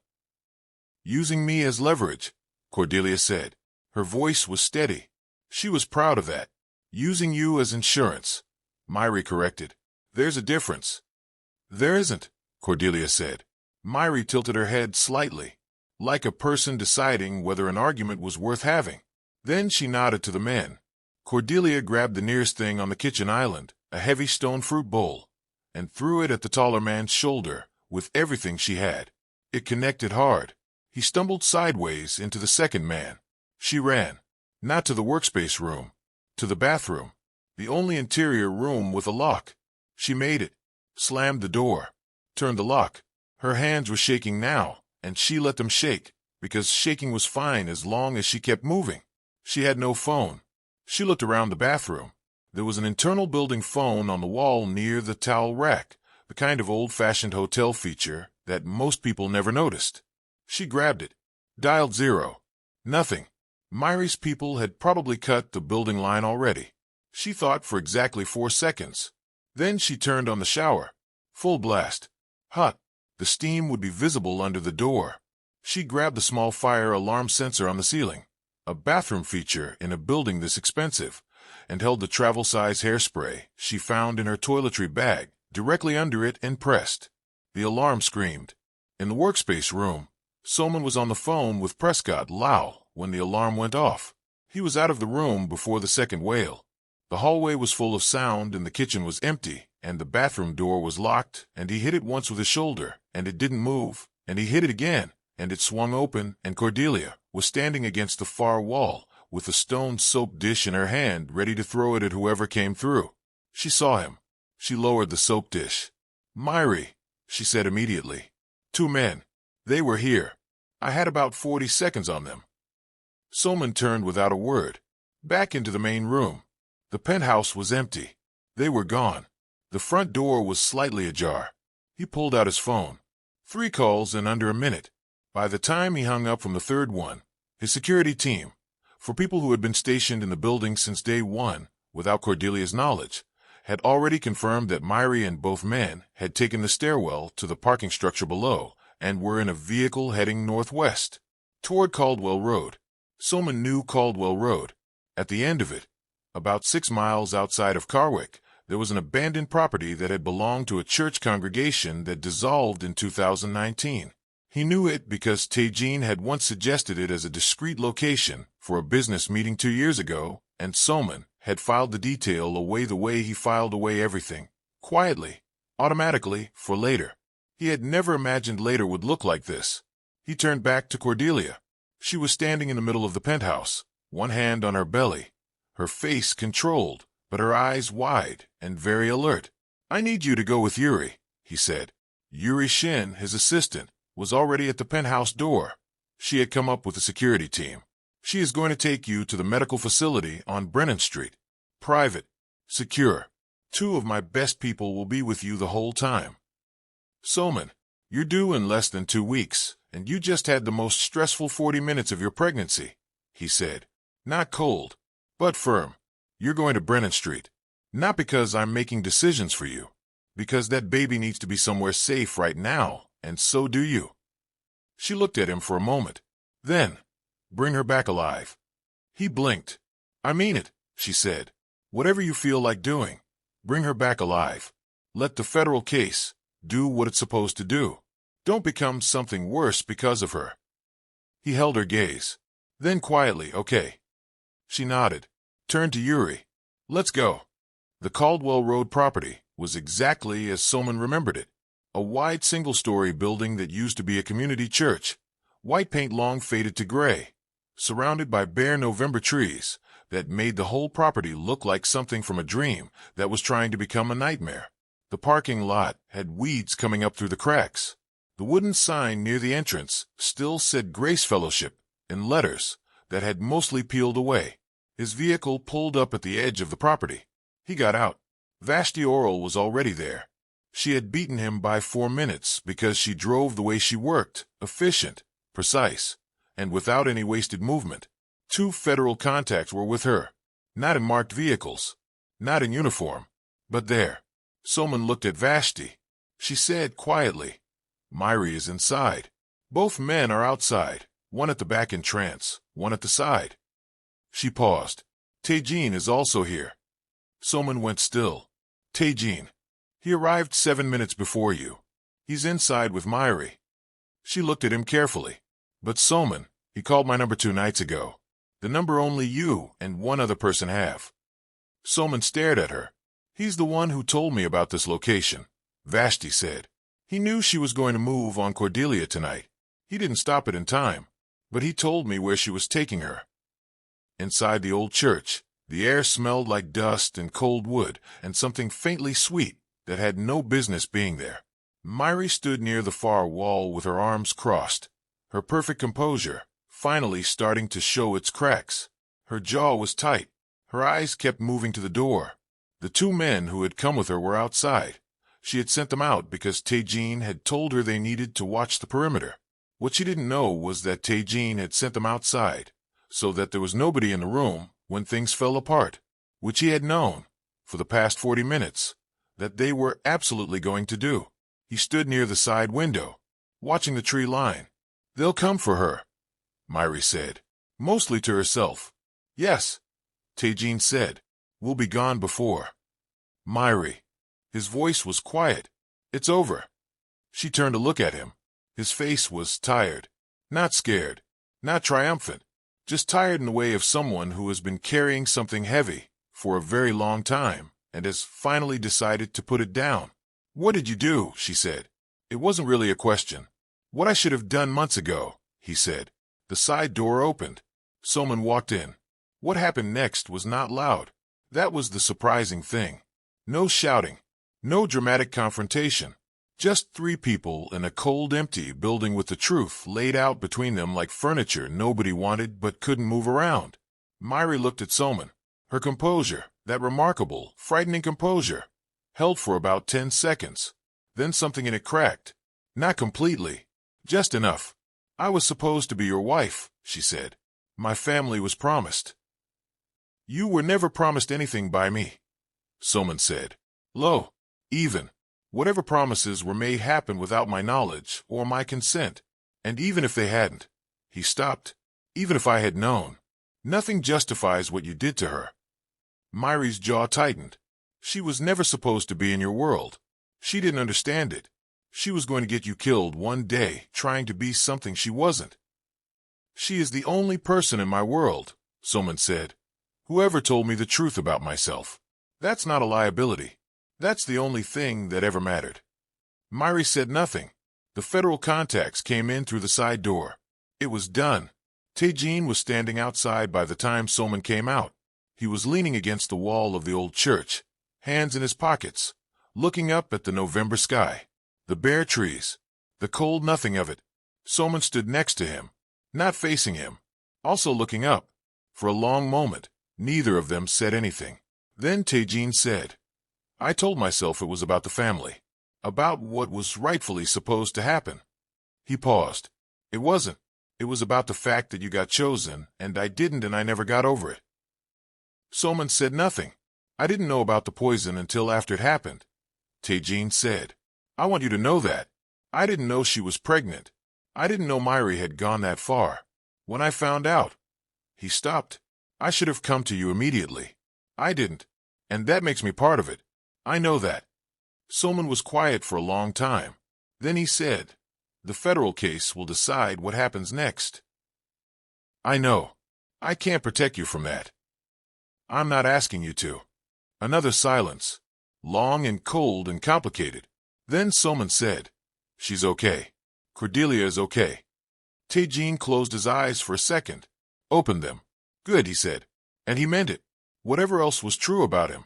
Using me as leverage, Cordelia said. Her voice was steady. She was proud of that. Using you as insurance, Myri corrected. There's a difference. There isn't, Cordelia said. Myri tilted her head slightly, like a person deciding whether an argument was worth having. Then she nodded to the men. Cordelia grabbed the nearest thing on the kitchen island, a heavy stone fruit bowl, and threw it at the taller man's shoulder with everything she had. It connected hard. He stumbled sideways into the second man. She ran, not to the workspace room, to the bathroom, the only interior room with a lock. She made it, slammed the door, turned the lock. Her hands were shaking now, and she let them shake, because shaking was fine as long as she kept moving. She had no phone. She looked around the bathroom. There was an internal building phone on the wall near the towel rack, the kind of old-fashioned hotel feature that most people never noticed. She grabbed it, dialed 0. Nothing. Myri's people had probably cut the building line already. She thought for exactly 4 seconds. Then she turned on the shower. Full blast. Hot. The steam would be visible under the door. She grabbed the small fire alarm sensor on the ceiling, a bathroom feature in a building this expensive, and held the travel-size hairspray she found in her toiletry bag directly under it and pressed. The alarm screamed. In the workspace room, Soman was on the phone with Prescott Lau when the alarm went off. He was out of the room before the second wail. The hallway was full of sound and the kitchen was empty, and the bathroom door was locked, and he hit it once with his shoulder, and it didn't move, and he hit it again, and it swung open, and Cordelia was standing against the far wall with a stone soap dish in her hand ready to throw it at whoever came through. She saw him. She lowered the soap dish. "Myri," she said immediately. "2 men. They were here. I had about 40 seconds on them." Soman turned without a word, back into the main room. The penthouse was empty. They were gone. The front door was slightly ajar. He pulled out his phone. 3 calls in under a minute. By the time he hung up from the third one, his security team, for people who had been stationed in the building since day 1 without Cordelia's knowledge, had already confirmed that Myri and both men had taken the stairwell to the parking structure below and were in a vehicle heading northwest, toward Caldwell Road. Soman knew Caldwell Road. At the end of it, about 6 miles outside of Carwick, there was an abandoned property that had belonged to a church congregation that dissolved in 2019. He knew it because Taejin had once suggested it as a discreet location for a business meeting 2 years ago, and Soman had filed the detail away the way he filed away everything, quietly, automatically, for later. He had never imagined later would look like this. He turned back to Cordelia. She was standing in the middle of the penthouse, one hand on her belly, her face controlled, but her eyes wide and very alert. "I need you to go with Yuri," he said. Yuri Shin, his assistant, was already at the penthouse door. She had come up with the security team. "She is going to take you to the medical facility on Brennan Street. Private. Secure. 2 of my best people will be with you the whole time." "Soman, you're due in less than 2 weeks, and you just had the most stressful 40 minutes of your pregnancy," he said. Not cold, but firm. "You're going to Brennan Street. Not because I'm making decisions for you. Because that baby needs to be somewhere safe right now, and so do you." She looked at him for a moment. Then, "Bring her back alive." He blinked. "I mean it," she said. "Whatever you feel like doing, bring her back alive. Let the federal case do what it's supposed to do. Don't become something worse because of her." He held her gaze. Then quietly, "Okay." She nodded, turned to Yuri. "Let's go." The Caldwell Road property was exactly as Soman remembered it. A wide single-story building that used to be a community church, white paint long faded to gray, surrounded by bare November trees that made the whole property look like something from a dream that was trying to become a nightmare. The parking lot had weeds coming up through the cracks. The wooden sign near the entrance still said Grace Fellowship in letters that had mostly peeled away. His vehicle pulled up at the edge of the property. He got out. Vashti Oral was already there. She had beaten him by 4 minutes because she drove the way she worked, efficient, precise, and without any wasted movement. 2 federal contacts were with her, not in marked vehicles, not in uniform, but there. Soman looked at Vashti. She said quietly, "Myri is inside. Both men are outside, one at the back in trance, one at the side." She paused. "Taejin is also here." Soman went still. "Taejin. He arrived 7 minutes before you. He's inside with Myri." She looked at him carefully. "But Soman, he called my number 2 nights ago. The number only you and one other person have." Soman stared at her. "He's the one who told me about this location," Vashti said. "He knew she was going to move on Cordelia tonight. He didn't stop it in time, but he told me where she was taking her." Inside the old church, the air smelled like dust and cold wood and something faintly sweet that had no business being there. Myri stood near the far wall with her arms crossed, her perfect composure finally starting to show its cracks. Her jaw was tight. Her eyes kept moving to the door. The two men who had come with her were outside. She had sent them out because Tae-jin had told her they needed to watch the perimeter. What she didn't know was that Tae-jin had sent them outside so that there was nobody in the room when things fell apart, which he had known, for the past 40 minutes, that they were absolutely going to do. He stood near the side window, watching the tree line. "They'll come for her," Myri said, mostly to herself. "Yes," Tae-jin said. "We'll be gone before." "Myri." His voice was quiet. "It's over." She turned to look at him. His face was tired. Not scared. Not triumphant. Just tired in the way of someone who has been carrying something heavy for a very long time and has finally decided to put it down. "What did you do?" she said. "It wasn't really a question." "What I should have done months ago," he said. The side door opened. Someone walked in. What happened next was not loud. That was the surprising thing. No shouting. No dramatic confrontation. Just three people in a cold, empty building with the truth laid out between them like furniture nobody wanted but couldn't move around. Myri looked at Soman. Her composure, that remarkable, frightening composure, held for about 10 seconds. Then something in it cracked. Not completely. Just enough. "I was supposed to be your wife," she said. "My family was promised." "You were never promised anything by me," Soman said. "Lo, even. Whatever promises were made happen without my knowledge or my consent. And even if they hadn't," he stopped, "even if I had known, nothing justifies what you did to her." Myri's jaw tightened. She was never supposed to be in your world. She didn't understand it. She was going to get you killed one day trying to be something she wasn't. "She is the only person in my world," Soman said. "Whoever told me the truth about myself. That's not a liability. That's the only thing that ever mattered." Myri said nothing. The federal contacts came in through the side door. It was done. Tae-jin was standing outside by the time Soman came out. He was leaning against the wall of the old church, hands in his pockets, looking up at the November sky, the bare trees, the cold nothing of it. Soman stood next to him, not facing him, also looking up. For a long moment, neither of them said anything. Then Tae-jin said, "I told myself it was about the family, about what was rightfully supposed to happen." He paused. "It wasn't. It was about the fact that you got chosen, and I didn't, and I never got over it." Soman said nothing. "I didn't know about the poison until after it happened," Tae-jin said. "I want you to know that. I didn't know she was pregnant. I didn't know Myri had gone that far. When I found out..." He stopped. "I should have come to you immediately. I didn't. And that makes me part of it. I know that." Soman was quiet for a long time. Then he said, "The federal case will decide what happens next." "I know. I can't protect you from that. I'm not asking you to." Another silence, long and cold and complicated. Then Soman said, "She's okay. Cordelia is okay." Tae-jin closed his eyes for a second, opened them. "Good," he said. And he meant it. Whatever else was true about him,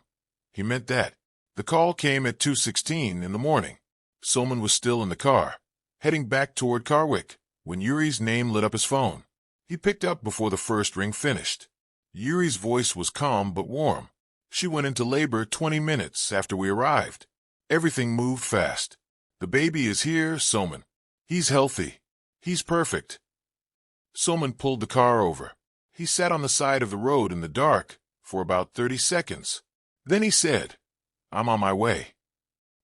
he meant that. The call came at 2:16 in the morning. Soman was still in the car, heading back toward Karwik, when Yuri's name lit up his phone. He picked up before the first ring finished. Yuri's voice was calm but warm. "She went into labor 20 minutes after we arrived. Everything moved fast. The baby is here, Soman. He's healthy. He's perfect." Soman pulled the car over. He sat on the side of the road in the dark for about 30 seconds. Then he said, "I'm on my way."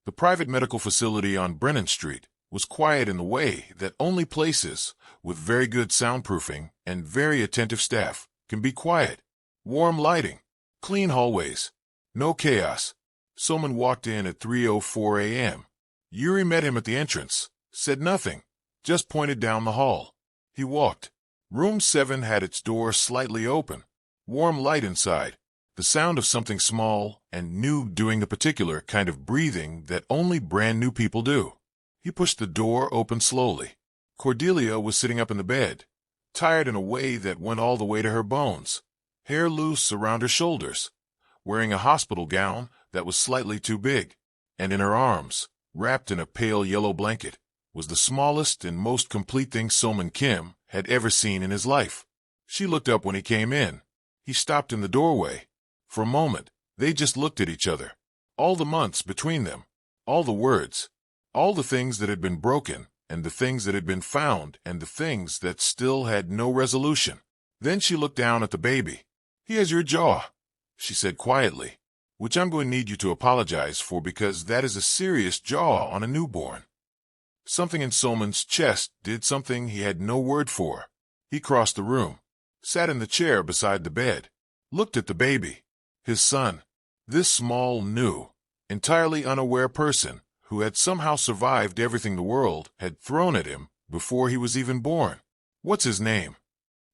The private medical facility on Brennan Street was quiet in the way that only places with very good soundproofing and very attentive staff can be quiet. Warm lighting, clean hallways, no chaos. Soman walked in at 3:04 a.m. Yuri met him at the entrance, said nothing, just pointed down the hall. He walked. Room 7 had its door slightly open. Warm light inside. The sound of something small and new doing the particular kind of breathing that only brand new people do. He pushed the door open slowly. Cordelia was sitting up in the bed, tired in a way that went all the way to her bones, hair loose around her shoulders, wearing a hospital gown that was slightly too big. and in her arms, wrapped in a pale yellow blanket, was the smallest and most complete thing Soman Kim had ever seen in his life. She looked up when he came in. He stopped in the doorway. For a moment, they just looked at each other. All the months between them, all the words, all the things that had been broken, and the things that had been found, and the things that still had no resolution. Then she looked down at the baby. "He has your jaw," she said quietly, "which I'm going to need you to apologize for because that is a serious jaw on a newborn." Something in Soman's chest did something he had no word for. He crossed the room, sat in the chair beside the bed, looked at the baby, his son, this small, new, entirely unaware person who had somehow survived everything the world had thrown at him before he was even born. "What's his name?"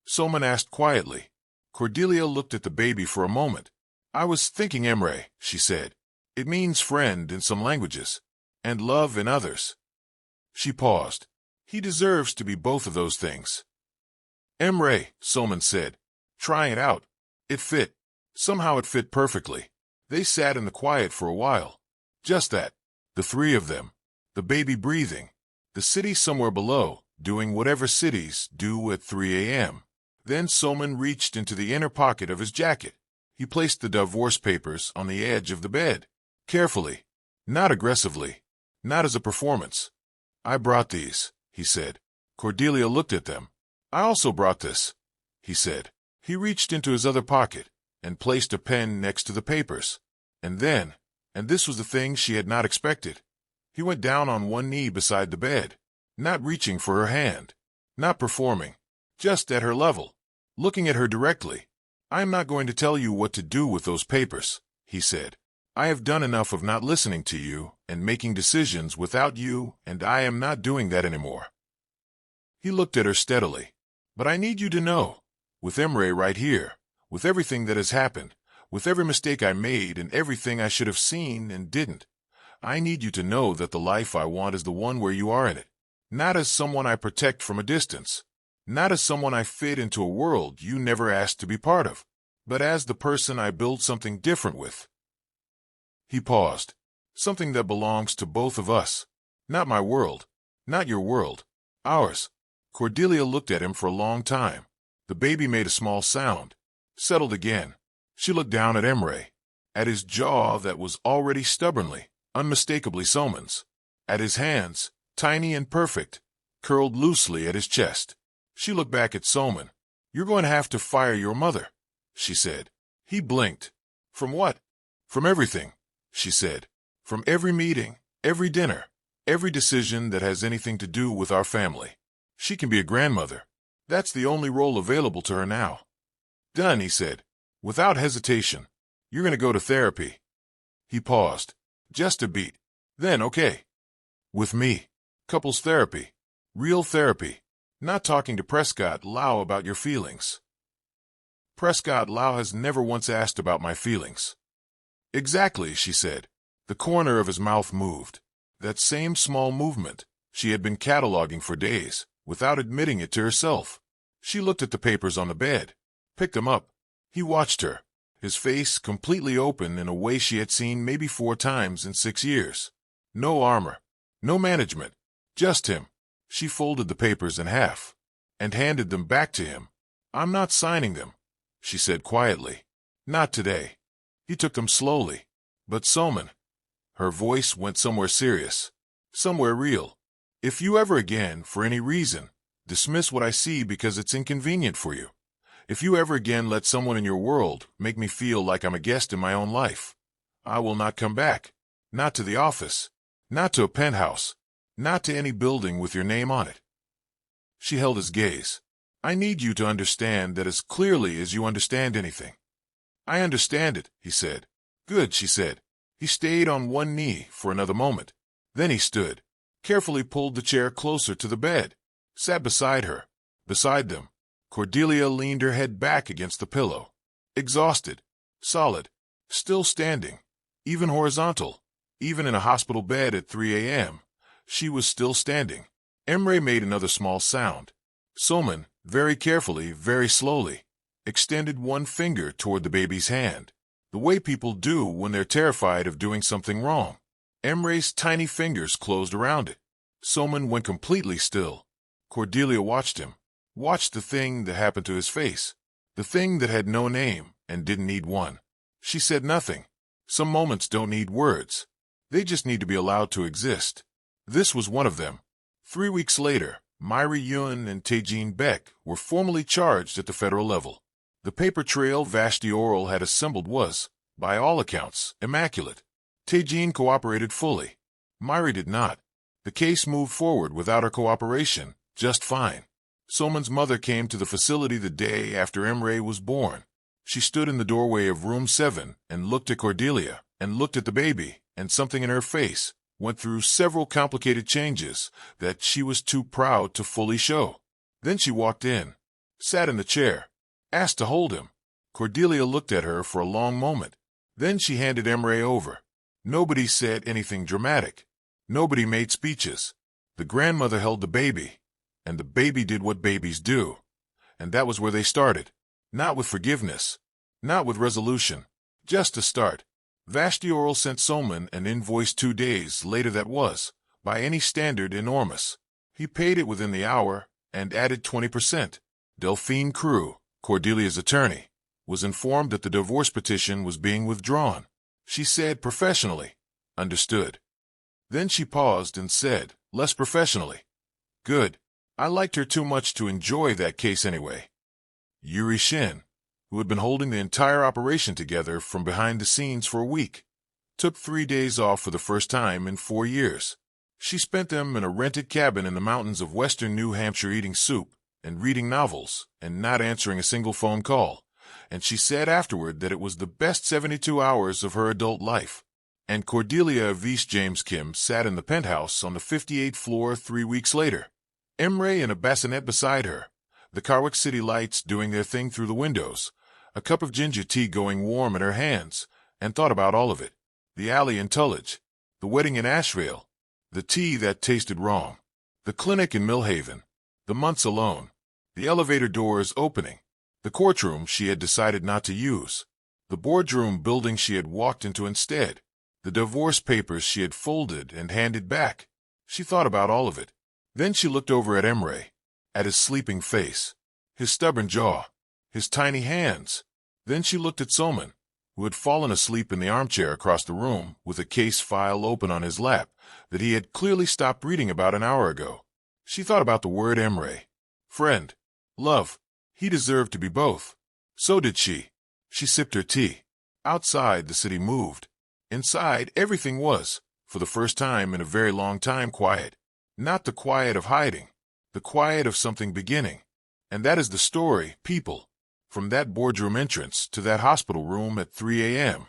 Soman asked quietly. Cordelia looked at the baby for a moment. "I was thinking Emre," she said. "It means friend in some languages, and love in others." She paused. "He deserves to be both of those things." "Emre," Soman said, trying it out. It fit. Somehow it fit perfectly. They sat in the quiet for a while. Just that. The three of them. The baby breathing. The city somewhere below, doing whatever cities do at 3 a.m. Then Soman reached into the inner pocket of his jacket. He placed the divorce papers on the edge of the bed. Carefully. Not aggressively. Not as a performance. "I brought these," he said. Cordelia looked at them. "I also brought this," he said. He reached into his other pocket and placed a pen next to the papers. And then, and this was the thing she had not expected, he went down on one knee beside the bed, not reaching for her hand, not performing, just at her level, looking at her directly. "I am not going to tell you what to do with those papers," he said. "I have done enough of not listening to you and making decisions without you, and I am not doing that anymore." He looked at her steadily. "But I need you to know, with Emre right here, with everything that has happened, with every mistake I made and everything I should have seen and didn't, I need you to know that the life I want is the one where you are in it, not as someone I protect from a distance, not as someone I fit into a world you never asked to be part of, but as the person I build something different with." He paused. "Something that belongs to both of us. Not my world. Not your world. Ours." Cordelia looked at him for a long time. The baby made a small sound, settled again. She looked down at Emre, at his jaw that was already stubbornly, unmistakably Soman's, at his hands, tiny and perfect, curled loosely at his chest. She looked back at Soman. "You're going to have to fire your mother," she said. He blinked. "From what?" "From everything," she said. "From every meeting, every dinner, every decision that has anything to do with our family. She can be a grandmother. That's the only role available to her now." "Done," he said, without hesitation. "You're going to go to therapy." He paused. Just a beat. Then, "Okay." "With me. Couples therapy. Real therapy. Not talking to Prescott Lau about your feelings." "Prescott Lau has never once asked about my feelings." "Exactly," she said. The corner of his mouth moved. That same small movement she had been cataloging for days, without admitting it to herself. She looked at the papers on the bed, picked them up. He watched her, his face completely open in a way she had seen maybe 4 times in 6 years. No armor, no management, just him. She folded the papers in half and handed them back to him. "I'm not signing them," she said quietly. "Not today." He took them slowly. "But Soman," her voice went somewhere serious, somewhere real. "If you ever again, for any reason, dismiss what I see because it's inconvenient for you, if you ever again let someone in your world make me feel like I'm a guest in my own life, I will not come back. Not to the office, not to a penthouse, not to any building with your name on it." She held his gaze. "I need you to understand that as clearly as you understand anything." "I understand it," he said. "Good," she said. He stayed on one knee for another moment. Then he stood, carefully pulled the chair closer to the bed, sat beside her, beside them. Cordelia leaned her head back against the pillow. Exhausted, solid, still standing, even horizontal, even in a hospital bed at 3 a.m., she was still standing. Emre made another small sound. Soman, very carefully, very slowly, extended one finger toward the baby's hand, the way people do when they're terrified of doing something wrong. Emre's tiny fingers closed around it. Soman went completely still. Cordelia watched him. Watched the thing that happened to his face. The thing that had no name and didn't need one. She said nothing. Some moments don't need words. They just need to be allowed to exist. This was one of them. 3 weeks later, Myri Yun and Taejin Beck were formally charged at the federal level. The paper trail Vashti Oral had assembled was, by all accounts, immaculate. Taejin cooperated fully. Myri did not. The case moved forward without her cooperation, just fine. Soman's mother came to the facility the day after Emre was born. She stood in the doorway of room 7 and looked at Cordelia, and looked at the baby, and something in her face went through several complicated changes that she was too proud to fully show. Then she walked in, sat in the chair, asked to hold him. Cordelia looked at her for a long moment. Then she handed Emre over. Nobody said anything dramatic. Nobody made speeches. The grandmother held the baby, and the baby did what babies do. And that was where they started. Not with forgiveness, not with resolution, just a start. Vashti Oral sent Soman an invoice 2 days later that was, by any standard, enormous. He paid it within the hour and added 20%. Delphine Crew, Cordelia's attorney, was informed that the divorce petition was being withdrawn. She said professionally, "Understood." Then she paused and said, less professionally, "Good. I liked her too much to enjoy that case anyway." Yuri Shin, who had been holding the entire operation together from behind the scenes for a week, took 3 days off for the first time in 4 years. She spent them in a rented cabin in the mountains of western New Hampshire eating soup and reading novels and not answering a single phone call, and she said afterward that it was the best 72 hours of her adult life. And Cordelia Avice James Kim sat in the penthouse on the 58th floor 3 weeks later. Emre in a bassinet beside her, the Carwick City lights doing their thing through the windows, a cup of ginger tea going warm in her hands, and thought about all of it. The alley in Tullidge, the wedding in Asheville, the tea that tasted wrong, the clinic in Millhaven, the months alone, the elevator doors opening, the courtroom she had decided not to use, the boardroom building she had walked into instead, the divorce papers she had folded and handed back. She thought about all of it. Then she looked over at Emre, at his sleeping face, his stubborn jaw, his tiny hands. Then she looked at Soman, who had fallen asleep in the armchair across the room with a case file open on his lap that he had clearly stopped reading about an hour ago. She thought about the word Emre. Friend. Love. He deserved to be both. So did she. She sipped her tea. Outside, the city moved. Inside, everything was, for the first time in a very long time, quiet. Not the quiet of hiding, the quiet of something beginning. And that is the story, people. From that boardroom entrance to that hospital room at 3 a.m.,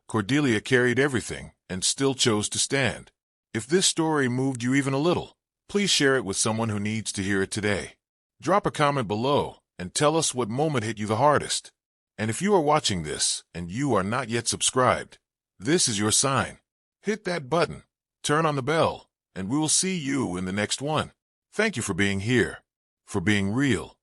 Cordelia carried everything and still chose to stand. If this story moved you even a little, please share it with someone who needs to hear it today. Drop a comment below and tell us what moment hit you the hardest. And if you are watching this and you are not yet subscribed, this is your sign. Hit that button, turn on the bell, and we will see you in the next one. Thank you for being here, for being real.